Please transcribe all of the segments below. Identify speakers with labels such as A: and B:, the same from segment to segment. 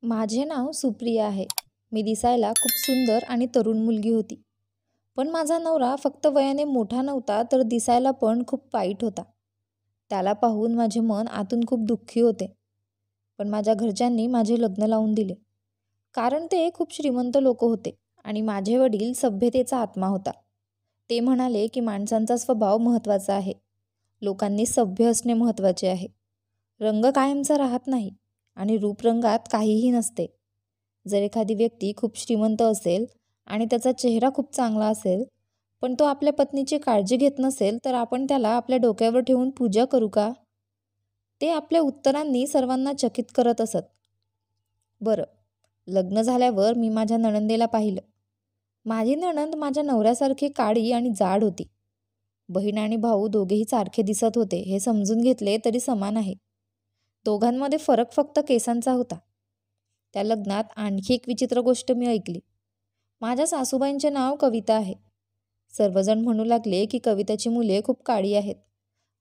A: माझे नाव सुप्रिया आहे. मी दिसायला खूप सुंदर आणि तरुण मुलगी होती. पण माझा नवरा फक्त वयाने मोठा नव्हता तर दिसायला पण खूप वाईट होता. त्याला पाहून माझे मन आतून खूप दुःखी होते. पण माझ्या घरच्यांनी माझे लग्न लावून दिले. कारण ते खूप श्रीमंत लोक होते आणि माझे वडील सभ्यतेचा आत्मा होता. ते म्हणाले की माणसांचा स्वभाव महत्त्वाचा आहे. लोकांनी सभ्य असणे महत्त्वाचे आहे. रंग कायमचा राहत नाही आणि रूपरंगात काहीही नसते. जर एखादी व्यक्ती खूप श्रीमंत असेल आणि त्याचा चेहरा खूप चांगला असेल, पण तो आपल्या पत्नीची काळजी घेत नसेल, तर आपण त्याला आपल्या डोक्यावर ठेवून पूजा करू का? ते आपल्या उत्तरांनी सर्वांना चकित करत असत. बरं, लग्न झाल्यावर मी माझ्या नणंदेला पाहिलं. माझी नणंद माझ्या नवऱ्यासारखी काळी आणि जाड होती. बहीण आणि भाऊ दोघेही सारखे दिसत होते हे समजून घेतले तरी समान आहे. दोघांमध्ये फरक फक्त केसांचा होता. त्या लग्नात आणखी एक विचित्र गोष्ट मी ऐकली. माझ्या सासूबाईंचे नाव कविता आहे. सर्वजण म्हणू लागले की कविताची मुले खूप काळी आहेत,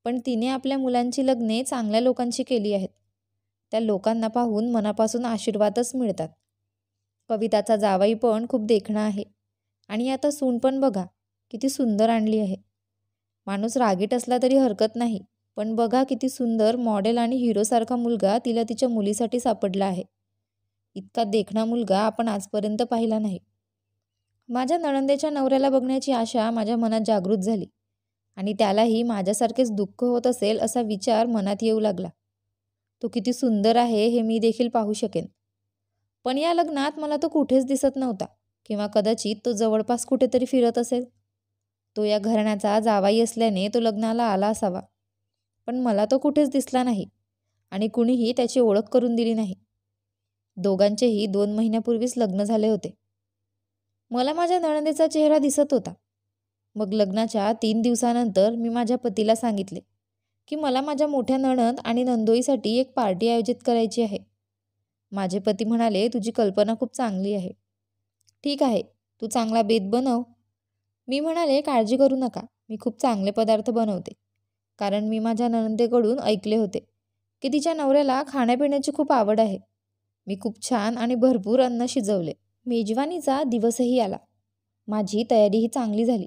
A: पण तिने आपल्या मुलांची लग्ने चांगल्या लोकांशी केली आहेत. त्या लोकांना पाहून मनापासून आशीर्वादच मिळतात. कविताचा जावई पण खूप देखणा आहे आणि आता सून पण बघा किती सुंदर आणली आहे. माणूस रागीट असला तरी हरकत नाही, पण बघा किती सुंदर मॉडेल आणि हिरोसारखा मुलगा तिला तिच्या मुलीसाठी सापडला आहे. इतका देखणा मुलगा आपण आजपर्यंत पाहिला नाही. माझ्या नणंदेच्या नवऱ्याला बघण्याची आशा माझ्या मनात जागृत झाली आणि त्यालाही माझ्यासारखेच दुःख होत असेल असा विचार मनात येऊ लागला. तो किती सुंदर आहे हे मी देखील पाहू शकेन. पण या लग्नात मला तो कुठेच दिसत नव्हता, किंवा कदाचित तो जवळपास कुठेतरी फिरत असेल. तो या घराण्याचा जावाई असल्याने तो लग्नाला आला असावा, पण मला तो कुठेच दिसला नाही आणि कुणीही त्याची ओळख करून दिली नाही. दोघांचेही 2 महिन्यापूर्वीच लग्न झाले होते. मला माझ्या नणंदेचा चेहरा दिसत होता. मग लग्नाच्या 3 दिवसानंतर मी माझ्या पतीला सांगितले की मला माझ्या मोठ्या नणंद आणि नंदोईसाठी एक पार्टी आयोजित करायची आहे. माझे पती म्हणाले, तुझी कल्पना खूप चांगली आहे. ठीक आहे, तू चांगला बेत बनव. मी म्हणाले, काळजी करू नका, मी खूप चांगले पदार्थ बनवते. कारण मी माझ्या नणंदेकडून ऐकले होते की तिच्या नवऱ्याला खाण्यापिण्याची खूप आवड आहे. मी खूप छान आणि भरपूर अन्न शिजवले. मेजवानीचा दिवसही आला. माझी तयारीही चांगली झाली.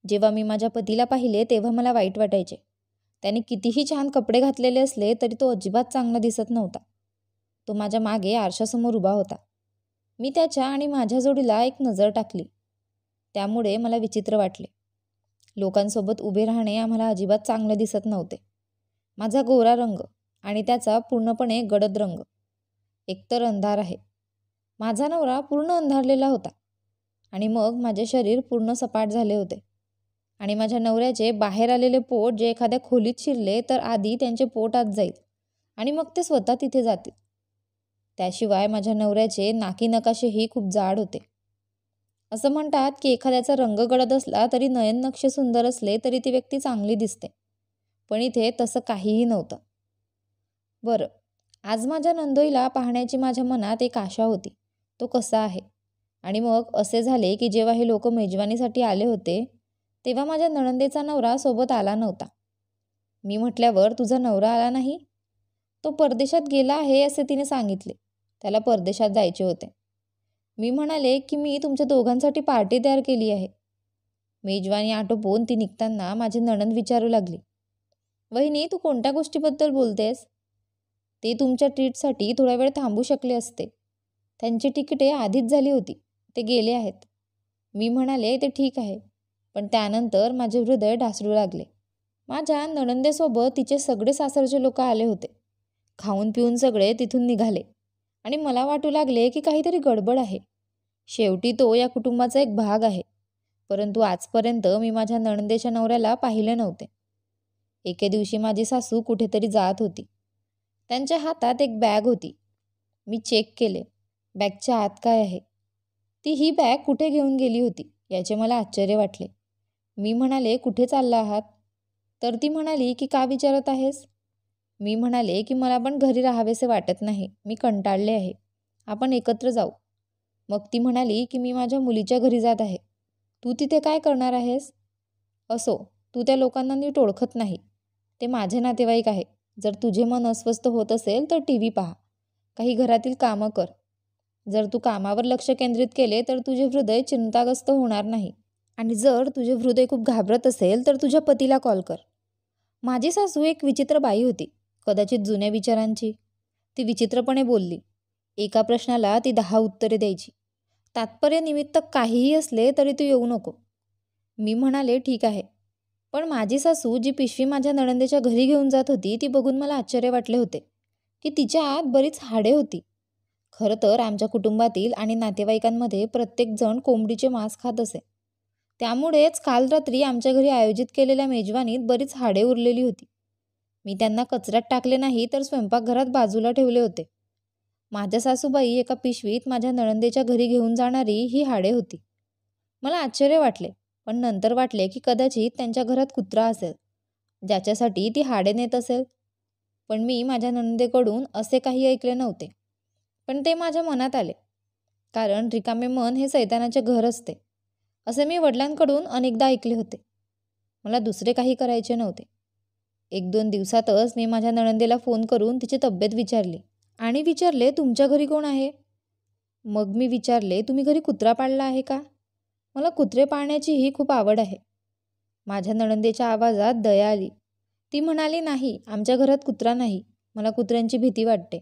A: जेव्हा मी माझ्या पतीला पाहिले तेव्हा मला वाईट वाटायचे. त्याने कितीही छान कपडे घातलेले असले तरी तो अजिबात चांगला दिसत नव्हता. तो माझ्या मागे आरशासमोर उभा होता. मी त्याच्या आणि माझ्या जोडीला एक नजर टाकली. त्यामुळे मला विचित्र वाटले. लोकांसोबत उभे राहणे आम्हाला अजिबात चांगले दिसत नव्हते. माझा गोरा रंग आणि त्याचा पूर्णपणे गडद रंग. एकतर अंधार आहे. माझा नवरा पूर्ण अंधारलेला होता आणि मग माझे शरीर पूर्ण सपाट झाले होते आणि माझ्या नवऱ्याचे बाहेर आलेले पोट जे एखाद्या खोलीत शिरले तर आधी त्यांचे पोट आत जाईल आणि मग ते स्वतः तिथे जातील. त्याशिवाय माझ्या नवऱ्याचे नाकी नकाशेही खूप जाड होते. असं म्हणतात की एखाद्याचा रंग गडद असला तरी नयन नक्षे सुंदर असले तरी ती व्यक्ती चांगली दिसते. पण इथे तसं काहीही नव्हतं. बरं, आज माझ्या नंदोईला पाहण्याची माझ्या मनात एक आशा होती. तो कसा आहे? आणि मग असे झाले की जेव्हा हे लोक मेजवानीसाठी आले होते तेव्हा माझ्या नणंदेचा नवरा सोबत आला नव्हता. मी म्हटल्यावर, तुझा नवरा आला नाही? तो परदेशात गेला आहे असे तिने सांगितले. त्याला परदेशात जायचे होते. मी म्हणाले की मी तुमच्या दोघांसाठी पार्टी तयार केली आहे. मेजवानी आटोपून ती निघताना माझी नणंद विचारू लागली, वहिनी, तू कोणत्या गोष्टीबद्दल बोलतेस? ते तुमच्या ट्रीटसाठी थोडा वेळ थांबू शकले असते. त्यांची तिकिटे आधीच झाली होती. ते गेले आहेत. मी म्हणाले, ते ठीक आहे. पण त्यानंतर माझे हृदय ढासळू लागले. माझ्या नणंदेसोबत तिचे सगळे सासरचे लोक आले होते. खाऊन पिऊन सगळे तिथून निघाले आणि मला वाटू लागले की काहीतरी गडबड आहे. शेवटी तो या कुटुंबाचा एक भाग आहे. परंतु आजपर्यंत मी माझ्या नणंदेच्या नवऱ्याला पाहिले नव्हते. एके दिवशी माझी सासू कुठेतरी जात होती. त्यांच्या हातात एक बॅग होती. मी चेक केले. बॅगच्या आत काय आहे? ती ही बॅग कुठे घेऊन गेली होती याचे मला आश्चर्य वाटले. मी म्हणाले, कुठे चालला आहात? तर ती म्हणाली की का विचारत आहेस? मी म्हणाले की मला पण घरी राहावेसे वाटत नाही. मी कंटाळले आहे. आपण एकत्र जाऊ. मग ती म्हणाली की मी माझ्या मुलीच्या घरी जात आहे. तू तिथे काय करणार आहेस? असो, तू त्या लोकांना नीट ओळखत नाही. ते माझे नातेवाईक आहे. जर तुझे मन अस्वस्थ होत असेल तर TV पहा. काही घरातील कामं कर. जर तू कामावर लक्ष केंद्रित केले तर तुझे हृदय चिंताग्रस्त होणार नाही. आणि जर तुझे हृदय खूप घाबरत असेल तर तुझ्या पतीला कॉल कर. माझी सासू एक विचित्र बाई होती, कदाचित जुन्या विचारांची. ती विचित्रपणे बोलली. एका प्रश्नाला ती 10 उत्तरे द्यायची. तात्पर्य निमित्त काहीही असले तरी तू येऊ नको. मी म्हणाले ठीक आहे. पण माझी सासू जी पिशवी माझ्या नणंदेच्या घरी घेऊन जात होती ती बघून मला आश्चर्य वाटले होते की तिच्या आत बरीच हाडे होती. खरं तर आमच्या कुटुंबातील आणि नातेवाईकांमध्ये प्रत्येकजण कोंबडीचे मांस खात असे. त्यामुळेच काल रात्री आमच्या घरी आयोजित केलेल्या मेजवानीत बरीच हाडे उरलेली होती. मी त्यांना कचऱ्यात टाकले नाही तर स्वयंपाकघरात बाजूला ठेवले होते. माझ्या सासूबाई एका पिशवीत माझ्या नणंदेच्या घरी घेऊन जाणारी ही हाडे होती. मला आश्चर्य वाटले, पण नंतर वाटले की कदाचित त्यांच्या घरात कुत्रा असेल ज्याच्यासाठी ती हाडे नेत असेल. पण मी माझ्या नणंदेकडून असे काही ऐकले नव्हते. पण ते माझ्या मनात आले, कारण रिकामे मन हे सैतानाचे घर असते असे मी वडिलांकडून अनेकदा ऐकले होते. मला दुसरे काही करायचे नव्हते. 1-2 दिवसातच मी माझ्या नणंदेला फोन करून तिची तब्येत विचारली आणि विचारले तुमच्या घरी कोण आहे. मग मी विचारले तुम्ही घरी कुत्रा पाळला आहे का. मला कुत्रे पाळण्याचीही खूप आवड आहे. माझ्या नणंदेच्या आवाजात दया आली. ती म्हणाली नाही, आमच्या घरात कुत्रा नाही. मला कुत्र्यांची भीती वाटते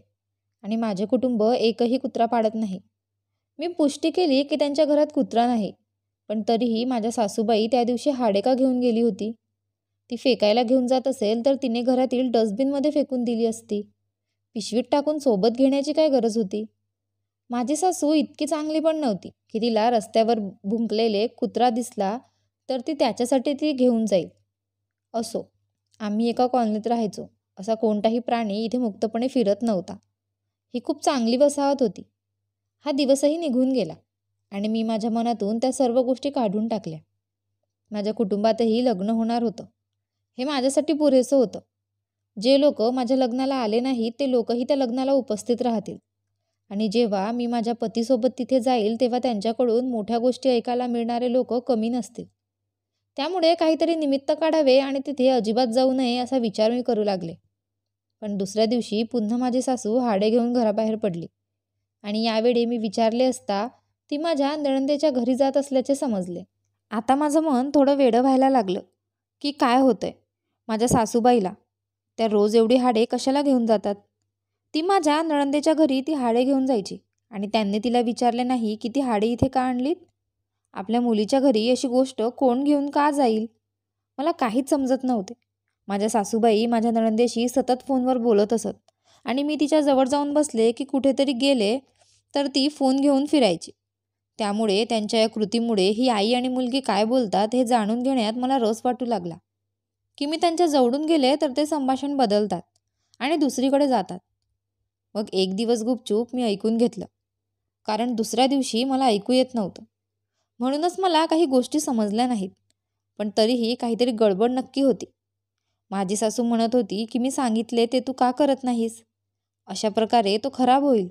A: आणि माझे कुटुंब एकही कुत्रा पाळत नाही. मी पुष्टी केली की त्यांच्या घरात कुत्रा नाही. पण तरीही माझ्या सासूबाई त्या दिवशी हाडे का घेऊन गेली होती. ती फेकायला घेऊन जात असेल तर तिने घरातील डस्टबिनमध्ये फेकून दिली असती. पिशवीत टाकून सोबत घेण्याची काय गरज होती. माझी सासू इतकी चांगली पण नव्हती की तिला रस्त्यावर भुंकलेले कुत्रा दिसला तर ती त्याच्यासाठी ती घेऊन जाईल. असो, आम्ही एका कॉलनीत राहायचो. असा कोणताही प्राणी इथे मुक्तपणे फिरत नव्हता. ही खूप चांगली वसाहत होती. हा दिवसही निघून गेला आणि मी माझ्या मनातून त्या सर्व गोष्टी काढून टाकल्या. माझ्या कुटुंबातही लग्न होणार होतं. हे माझ्यासाठी पुरेसं होतं. जे लोक माझ्या लग्नाला आले नाहीत ते लोकही त्या लग्नाला उपस्थित राहतील. आणि जेव्हा मी माझ्या पतीसोबत तिथे जाईल तेव्हा त्यांच्याकडून मोठ्या गोष्टी ऐकायला मिळणारे लोक कमी नसतील. त्यामुळे काहीतरी निमित्त काढावे आणि तिथे अजिबात जाऊ नये असा विचार मी करू लागले. पण दुसऱ्या दिवशी पुन्हा माझी सासू हाडे घेऊन घराबाहेर पडली आणि यावेळी मी विचारले असता ती माझ्या नणंदेच्या घरी जात असल्याचे समजले. आता माझं मन थोडं वेडं व्हायला लागलं की काय होतंय माझ्या सासूबाईला. त्या रोज एवढी हाडे कशाला घेऊन जातात. ती माझ्या नणंदेच्या घरी ती हाडे घेऊन जायची आणि त्यांनी तिला विचारले नाही की ती हाडे इथे का आणलीत. आपल्या मुलीच्या घरी अशी गोष्ट कोण घेऊन का जाईल. मला काहीच समजत नव्हते. माझ्या सासूबाई माझ्या नणंदेशी सतत फोनवर बोलत असत आणि मी तिच्या जवळ जाऊन बसले की कुठेतरी गेले तर ती फोन घेऊन फिरायची. त्यामुळे त्यांच्या या कृतीमुळे ही आई आणि मुलगी काय बोलतात हे जाणून घेण्यात मला रस वाटू लागला की मी त्यांच्या जवळून गेले तर ते संभाषण बदलतात आणि दुसरीकडे जातात. मग एक दिवस गुपचूप मी ऐकून घेतलं, कारण दुसऱ्या दिवशी मला ऐकू येत नव्हतं. म्हणूनच मला काही गोष्टी समजल्या नाहीत. पण तरीही काहीतरी गडबड नक्की होती. माझी सासू म्हणत होती की मी सांगितले ते तू का करत नाहीस. अशा प्रकारे तो खराब होईल.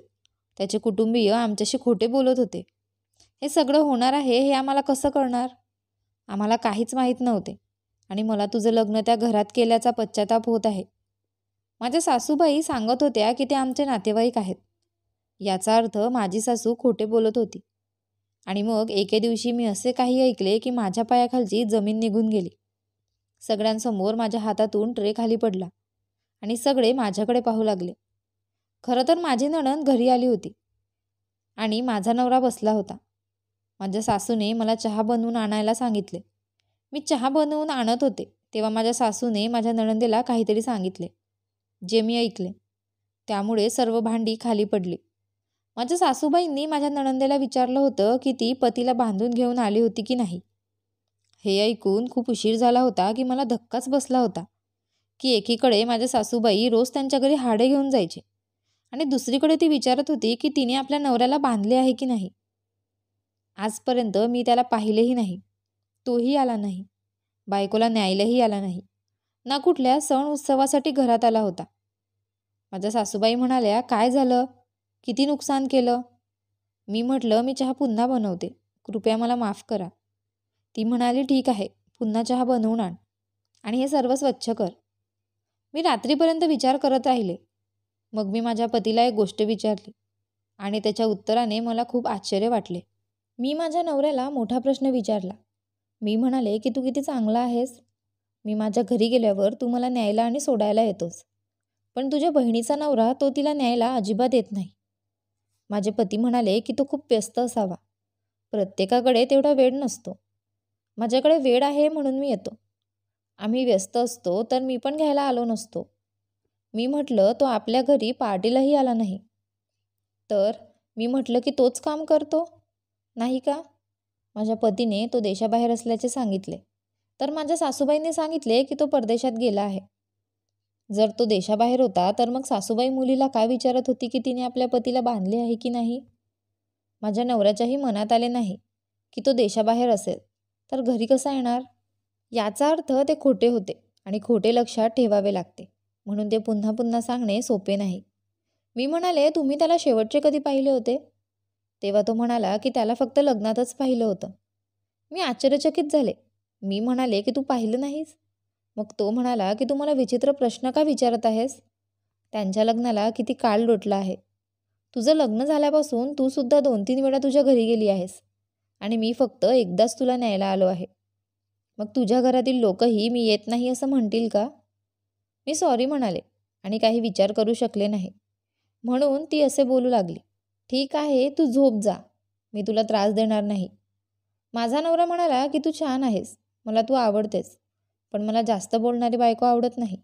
A: त्याचे कुटुंबीय आमच्याशी खोटे बोलत होते. हे सगळं होणार आहे हे आम्हाला कसं कळणार. आम्हाला काहीच माहीत नव्हते आणि मला तुझं लग्न त्या घरात केल्याचा पश्चाताप होत आहे. माझ्या सासूबाई सांगत होत्या की ते आमचे नातेवाईक आहेत. याचा अर्थ माझी सासू खोटे बोलत होती. आणि मग एके दिवशी मी असे काही ऐकले की माझ्या पायाखालची जमीन निघून गेली. सगळ्यांसमोर माझ्या हातातून ट्रे खाली पडला आणि सगळे माझ्याकडे पाहू लागले. खरं तर माझी नणंद घरी आली होती आणि माझा नवरा बसला होता. माझ्या सासूने मला चहा बनवून आणायला सांगितले. मी चहा बनवून आणत होते तेव्हा माझ्या सासूने माझ्या नणंदेला काहीतरी सांगितले जे मी ऐकले. त्यामुळे सर्व भांडी खाली पडली. माझ्या सासूबाईंनी माझ्या नणंदेला विचारलं होतं की ती पतीला बांधून घेऊन आली होती की नाही. हे ऐकून खूप उशीर झाला होता की मला धक्काच बसला होता की एकीकडे माझ्या सासूबाई रोज त्यांच्या घरी हाडे घेऊन जायचे आणि दुसरीकडे ती विचारत होती की तिने आपल्या नवऱ्याला बांधले आहे की नाही. आजपर्यंत मी त्याला पाहिलेही नाही. तोही आला नाही. बायकोला न्यायलाही आला नाही. ना कुठल्या सण उत्सवासाठी घरात आला होता. माझ्या सासूबाई म्हणाल्या काय झालं, किती नुकसान केलं. मी म्हटलं मी चहा पुन्हा बनवते, कृपया मला माफ करा. ती म्हणाली ठीक आहे, पुन्हा चहा बनवून आण आणि हे सर्व स्वच्छ कर. मी रात्रीपर्यंत विचार करत राहिले. मग मी माझ्या पतीला एक गोष्ट विचारली. आणि त्याच्या उत्तराने मला खूप आश्चर्य वाटले. मी माझ्या नवऱ्याला मोठा प्रश्न विचारला. मी म्हणाले की तू किती चांगला आहेस. मी माझ्या घरी गेल्यावर तू मला न्यायला आणि सोडायला येतोस. पण तुझ्या बहिणीचा नवरा तो तिला न्यायला अजिबात येत नाही. माझे पती म्हणाले की तो खूप व्यस्त असावा. प्रत्येकाकडे तेवढा वेळ नसतो. माझ्याकडे वेळ आहे म्हणून मी येतो. आम्ही व्यस्त असतो तर मी पण घ्यायला आलो नसतो. मी म्हटलं तो आपल्या घरी पार्टीलाही आला नाही. तर मी म्हटलं की तोच काम करतो नाही का. माझ्या पतीने तो देशाबाहेर असल्याचे सांगितले. तर माझ्या सासूबाईंनी सांगितले की तो परदेशात गेला आहे. जर तो देशाबाहेर होता तर मग सासूबाई मुलीला काय विचारत होती की तिने आपल्या पतीला बांधले आहे की नाही. माझ्या नवऱ्याच्याही मनात आले नाही की तो देशाबाहेर असेल तर घरी कसा येणार. याचा अर्थ ते खोटे होते आणि खोटे लक्षात ठेवावे लागते, म्हणून ते पुन्हा पुन्हा सांगणे सोपे नाही. मी म्हणाले तुम्ही त्याला शेवटचे कधी पाहिले होते. तेव्हा तो म्हणाला की त्याला फक्त लग्नातच पाहिलं होतं. मी आश्चर्यचकित झाले. मी म्हणाले की तू पाहिलं नाहीस. मग तो म्हणाला की तू मला विचित्र प्रश्न का विचारत आहेस. त्यांच्या लग्नाला किती काळ लोटला आहे. तुझं लग्न झाल्यापासून तू सुद्धा 2-3 वेळा तुझ्या घरी गेली आहेस आणि मी फक्त एकदाच तुला न्यायला आलो आहे. मग तुझ्या घरातील लोकही मी येत नाही असं म्हणतील का. मी सॉरी म्हणाले आणि काही विचार करू शकले नाही. म्हणून ती असे बोलू लागली. ठीक आहे तू झोप जा, मी तुला त्रास देणार नाही. माझा नवरा म्हणाला की तू छान आहेस, मला तू आवडतेस, पण मला जास्त बोलणारी बायको आवडत नाही.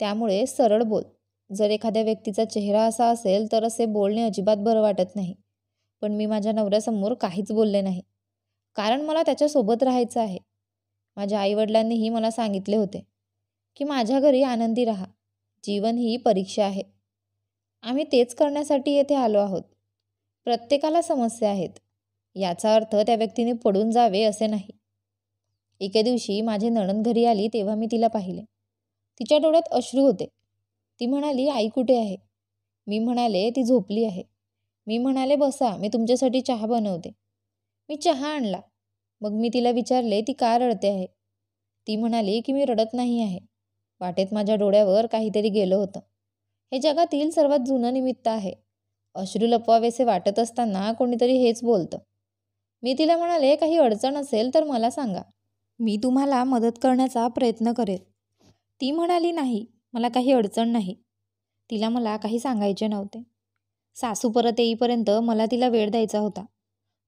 A: त्यामुळे सरळ बोल. जर एखाद्या व्यक्तीचा चेहरा असा असेल तर असे बोलणे अजिबात बरं वाटत नाही. पण मी माझ्या नवऱ्यासमोर काहीच बोलले नाही, कारण मला त्याच्यासोबत राहायचं आहे. माझ्या आईवडिलांनीही मला सांगितले होते की माझ्या घरी आनंदी राहा, जीवन ही परीक्षा आहे. आम्ही तेच करण्यासाठी येथे आलो आहोत. प्रत्येकाला समस्या आहेत, याचा अर्थ त्या व्यक्तीने पडून जावे असे नाही. एके दिवशी माझी नणंद घरी आली तेव्हा मी तिला पाहिले. तिच्या डोळ्यात अश्रू होते. ती म्हणाली आई कुठे आहे. मी म्हणाले ती झोपली आहे. मी म्हणाले बसा, मी तुमच्यासाठी चहा बनवते. मी चहा आणला. मग मी तिला विचारले ती का रडते आहे. ती म्हणाली की मी रडत नाही आहे. वाटेत माझ्या डोळ्यावर काहीतरी गेलं होतं. हे जगातील सर्वात जुनं निमित्त आहे. अश्रू लपवावेसे वाटत असताना कोणीतरी हेच बोलतं. मी तिला म्हणाले काही अडचण असेल तर मला सांगा, मी तुम्हाला मदत करण्याचा प्रयत्न करेन. ती म्हणाली नाही, मला काही अडचण नाही. तिला मला काही सांगायचे नव्हते. सासू परत येईपर्यंत मला तिला वेळ द्यायचा होता.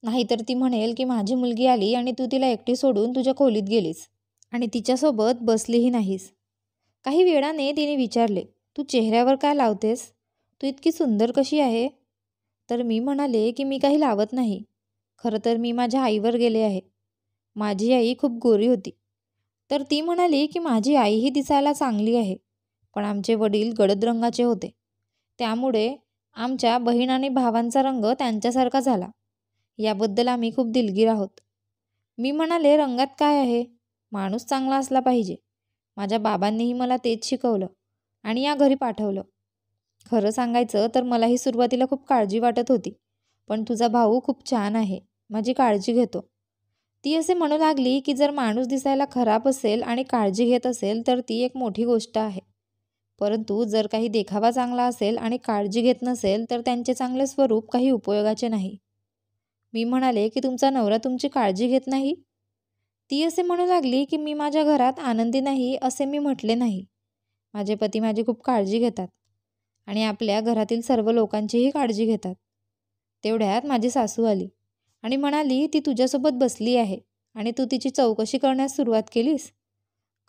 A: नाहीतर ती म्हणेल की माझी मुलगी आली आणि तू तिला एकटी सोडून तुझ्या खोलीत गेलीस आणि तिच्यासोबत बसलीही नाहीस. काही वेळाने तिने विचारले, तू चेहऱ्यावर काय लावतेस, तू इतकी सुंदर कशी आहे. तर मी म्हणाले की मी काही लावत नाही. खरं तर मी माझ्या आईवर गेले आहे. माझी आई खूप गोरी होती. तर ती म्हणाली की माझी आईही दिसायला चांगली आहे, पण आमचे वडील गडद रंगाचे होते. त्यामुळे आमच्या बहीण आणि भावांचा रंग त्यांच्यासारखा झाला. याबद्दल आम्ही खूप दिलगीर आहोत. मी म्हणाले रंगात काय आहे, माणूस चांगला असला पाहिजे. माझ्या बाबांनीही मला तेच शिकवलं आणि या घरी पाठवलं. खरं सांगायचं तर मलाही सुरुवातीला खूप काळजी वाटत होती, पण तुझा भाऊ खूप छान आहे, माझी काळजी घेतो. ती असे म्हणू लागली की जर माणूस दिसायला खराब असेल आणि काळजी घेत असेल तर ती एक मोठी गोष्ट आहे. परंतु जर काही देखावा चांगला असेल आणि काळजी घेत नसेल तर त्यांचे चांगले स्वरूप काही उपयोगाचे नाही. मी म्हणाले की तुमचा नवरा तुमची काळजी घेत नाही. ती असे म्हणू लागली की मी माझ्या घरात आनंदी नाही असे मी म्हटले नाही. माझे पती माझी खूप काळजी घेतात आणि आपल्या घरातील सर्व लोकांचीही काळजी घेतात. तेवढ्यात माझी सासू आली आणि म्हणाली ती तुझ्यासोबत बसली आहे आणि तू तिची चौकशी करण्यास सुरुवात केलीस.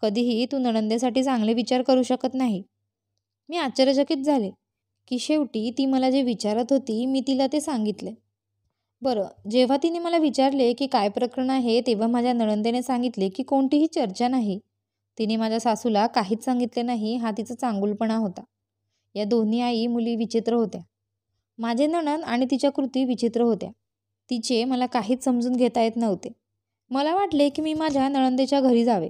A: कधीही तू नणंदेसाठी चांगले विचार करू शकत नाही. मी आश्चर्यचकित झाले की शेवटी ती मला जे विचारत होती मी तिला ते सांगितले. बरं, जेव्हा तिने मला विचारले की काय प्रकरण आहे तेव्हा माझ्या नणंदेने सांगितले की कोणतीही चर्चा नाही. तिने माझ्या सासूला काहीच सांगितले नाही, हा तिचा चांगुलपणा होता. या दोन्ही आई मुली विचित्र होत्या. माझे नणंद आणि तिच्या कृती विचित्र होत्या. तिचे मला काहीच समजून घेता येत नव्हते. मला वाटले की मी माझ्या नणंदेच्या घरी जावे,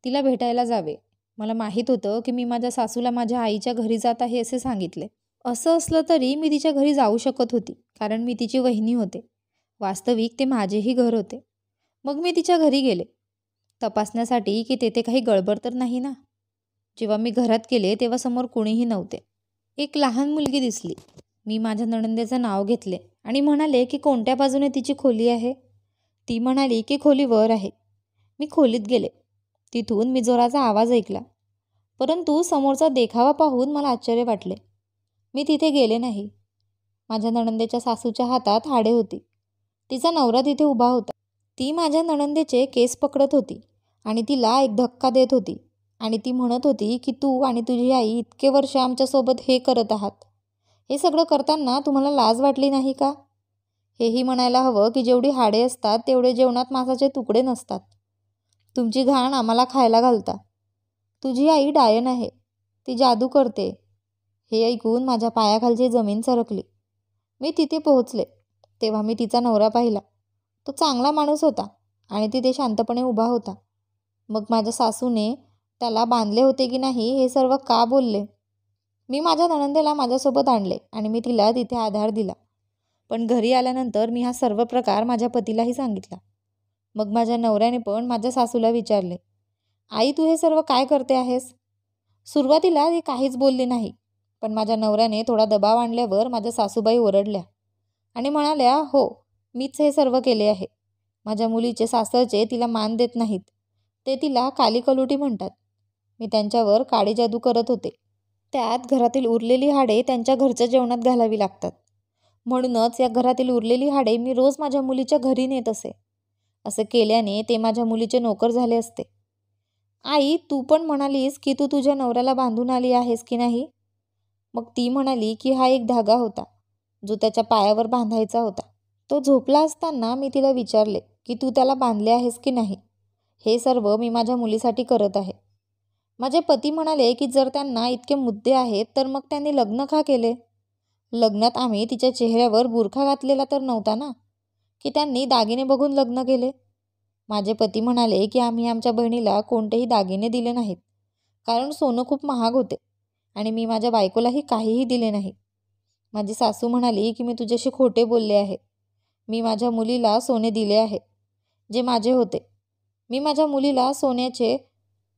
A: तिला भेटायला जावे. मला माहीत होतं की मी माझ्या सासूला माझ्या आईच्या घरी जात आहे असे सांगितले. असं असलं तरी मी तिच्या घरी जाऊ शकत होती, कारण मी तिची वहिनी होते. वास्तविक ते माझेही घर होते. मग मी तिच्या घरी गेले, तपासण्यासाठी की तेथे काही गडबड तर नाही ना. जेव्हा मी घरात गेले तेव्हा समोर कुणीही नव्हते. एक लहान मुलगी दिसली. मी माझ्या नणंदेचं नाव घेतले आणि म्हणाले की कोणत्या बाजूने तिची खोली आहे. ती म्हणाली की खोली वर आहे. मी खोलीत गेले. तिथून मी जोराचा आवाज ऐकला, परंतु समोरचा देखावा पाहून मला आश्चर्य वाटले. मी तिथे गेले नाही. माझ्या नणंदेच्या सासूच्या हातात हाडे होती. तिचा नवरा तिथे उभा होता. ती माझ्या नणंदेचे केस पकडत होती आणि तिला एक धक्का देत होती आणि ती म्हणत होती की तू आणि तुझी आई इतके वर्ष आमच्यासोबत हे करत आहात. हे सगळं करताना तुम्हाला लाज वाटली नाही का? हेही म्हणायला हवं की जेवढी हाडे असतात तेवढे जेवणात मांसाचे तुकडे नसतात. तुमची घाण आम्हाला खायला घालता. तुझी आई डायन आहे. ती जादू करते. हे ऐकून माझ्या पायाखालची जमीन सरकली. मी तिथे पोहोचले तेव्हा मी तिचा नवरा पाहिला. तो चांगला माणूस होता आणि तिथे शांतपणे उभा होता. मग माझ्या सासूने त्याला बांधले होते की नाही हे सर्व का बोलले. मी माझ्या नणंदेला माझ्यासोबत आणले आणि मी तिला तिथे आधार दिला. पण घरी आल्यानंतर मी हा सर्व प्रकार माझ्या पतीलाही सांगितला. मग माझ्या नवऱ्याने पण माझ्या सासूला विचारले, आई तू हे सर्व काय करते आहेस? सुरुवातीला ती काहीच बोलली नाही, पण माझ्या नवऱ्याने थोडा दबाव आणल्यावर माझ्या सासूबाई ओरडल्या आणि म्हणाल्या, हो मीच हे सर्व केले आहे. माझ्या मुलीचे सासरचे तिला मान देत नाहीत. ते तिला काली कलुटी म्हणतात. मी त्यांच्यावर काळी जादू करत होते. त्यात घरातील उरलेली हाडे त्यांच्या घरच्या जेवणात घालावी लागतात. म्हणूनच या घरातील उरलेली हाडे मी रोज माझ्या मुलीच्या घरी नेत असे. असे केल्याने ते माझ्या मुलीचे नोकर झाले असते. आई तू पण म्हणालीस की तू तुझ्या नवऱ्याला बांधून आली आहेस की नाही? मग ती म्हणाली की हा एक धागा होता जो त्याच्या पायावर बांधायचा होता. तो झोपला असताना मी तिला विचारले की तू त्याला बांधले आहेस की नाही. हे सर्व मी माझ्या मुलीसाठी करत आहे. माझे पती म्हणाले की जर त्यांना इतके मुद्दे आहेत तर मग त्यांनी लग्न का केले? लग्नात आम्ही तिच्या चेहऱ्यावर बुरखा घातलेला तर नव्हता ना, की त्यांनी दागिने बघून लग्न केले? माझे पती म्हणाले की आम्ही आमच्या बहिणीला कोणतेही दागिने दिले नाहीत, कारण सोनं खूप महाग होते आणि मी माझ्या बायकोलाही काहीही दिले नाही. माझी सासू म्हणाली की मी तुझ्याशी खोटे बोलले आहे. मी माझ्या मुलीला सोने दिले आहे, जे माझे होते. मी माझ्या मुलीला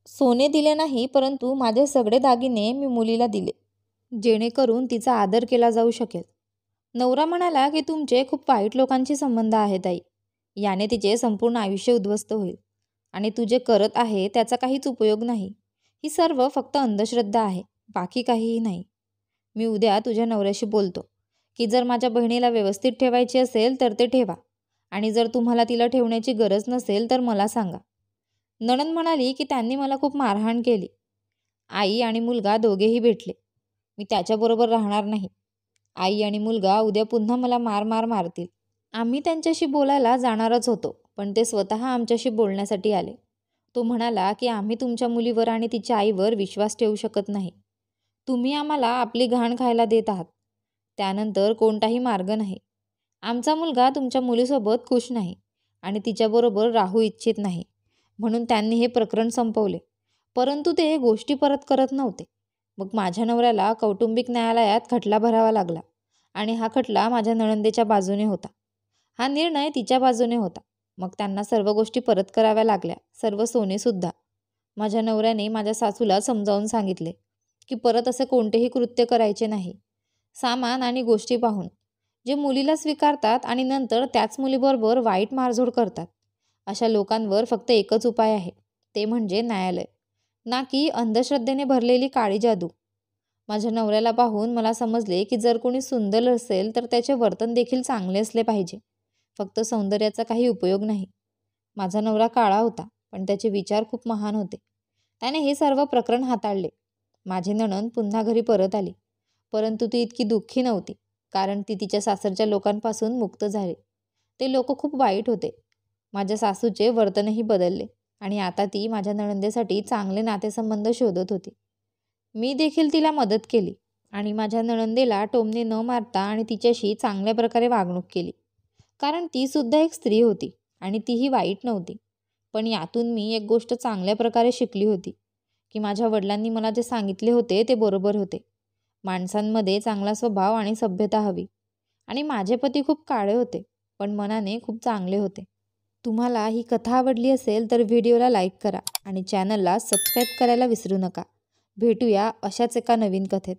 A: सोने दिले नाही, परंतु माझे सगळे दागिने मी मुलीला दिले, जेणेकरून तिचा आदर केला जाऊ शकेल. नवरा म्हणाला की तुमचे खूप वाईट लोकांशी संबंध आहेत आई. याने तिचे संपूर्ण आयुष्य उद्ध्वस्त होईल आणि तू जे करत आहे त्याचा काहीच उपयोग नाही. ही सर्व फक्त अंधश्रद्धा आहे, बाकी काहीही नाही. मी उद्या तुझ्या नवऱ्याशी बोलतो की जर माझ्या बहिणीला व्यवस्थित ठेवायची असेल तर ते ठेवा आणि जर तुम्हाला तिला ठेवण्याची गरज नसेल तर मला सांगा. नणंद म्हणाली की त्यांनी मला खूप मारहाण केली. आई आणि मुलगा दोघेही भेटले. मी त्याच्याबरोबर राहणार नाही. आई आणि मुलगा उद्या पुन्हा मला मारतील. आम्ही त्यांच्याशी बोलायला जाणारच होतो, पण ते स्वतः आमच्याशी बोलण्यासाठी आले. तो म्हणाला की आम्ही तुमच्या मुलीवर आणि तिच्या आईवर विश्वास ठेवू शकत नाही. तुम्ही आम्हाला आपली घाण खायला देत आहात. त्यानंतर कोणताही मार्ग नाही. आमचा मुलगा तुमच्या मुलीसोबत खुश नाही आणि तिच्याबरोबर राहू इच्छित नाही, म्हणून त्यांनी हे प्रकरण संपवले. परंतु ते गोष्टी परत करत नव्हते. मग माझ्या नवऱ्याला कौटुंबिक न्यायालयात खटला भरावा लागला आणि हा खटला माझ्या नणंदेच्या बाजूने होता. हा निर्णय तिच्या बाजूने होता. मग त्यांना सर्व गोष्टी परत कराव्या लागल्या, सर्व सोनेसुद्धा. माझ्या नवऱ्याने माझ्या सासूला समजावून सांगितले की परत असे कोणतेही कृत्य करायचे नाही. सामान आणि गोष्टी पाहून जे मुलीला स्वीकारतात आणि नंतर त्याच मुलीबरोबर वाईट मारझोड करतात, अशा लोकांवर फक्त एकच उपाय आहे, ते म्हणजे न्यायालय, ना की अंधश्रद्धेने भरलेली काळी जादू. माझ्या नवऱ्याला पाहून मला समजले की जर कोणी सुंदर असेल तर त्याचे वर्तन देखील चांगले असले पाहिजे. फक्त सौंदर्याचा काही उपयोग नाही. माझा नवरा काळा होता, पण त्याचे विचार खूप महान होते. त्याने हे सर्व प्रकरण हाताळले. माझी नणंद पुन्हा घरी परत आली, परंतु ती इतकी दुःखी नव्हती, कारण ती तिच्या सासरच्या लोकांपासून मुक्त झाली. ते लोक खूप वाईट होते. माझ्या सासूचे वर्तनही बदलले आणि आता ती माझ्या नणंदेसाठी चांगले नातेसंबंध शोधत होती. मी देखील तिला मदत केली आणि माझ्या नणंदेला टोमणे न मारता आणि तिच्याशी चांगल्या प्रकारे वागणूक केली, कारण ती सुद्धा एक स्त्री होती आणि तीही वाईट नव्हती. पण यातून मी एक गोष्ट चांगल्या प्रकारे शिकली होती की माझ्या वडिलांनी मला जे सांगितले होते ते बरोबर होते. माणसांमध्ये चांगला स्वभाव आणि सभ्यता हवी. आणि माझे पती खूप काळे होते, पण मनाने खूप चांगले होते. तुम्हाला ही कथा आवडली असेल तर व्हिडिओला लाईक करा आणि चॅनलला सबस्क्राईब करायला विसरू नका. भेटूया अशाच एका नवीन कथेत.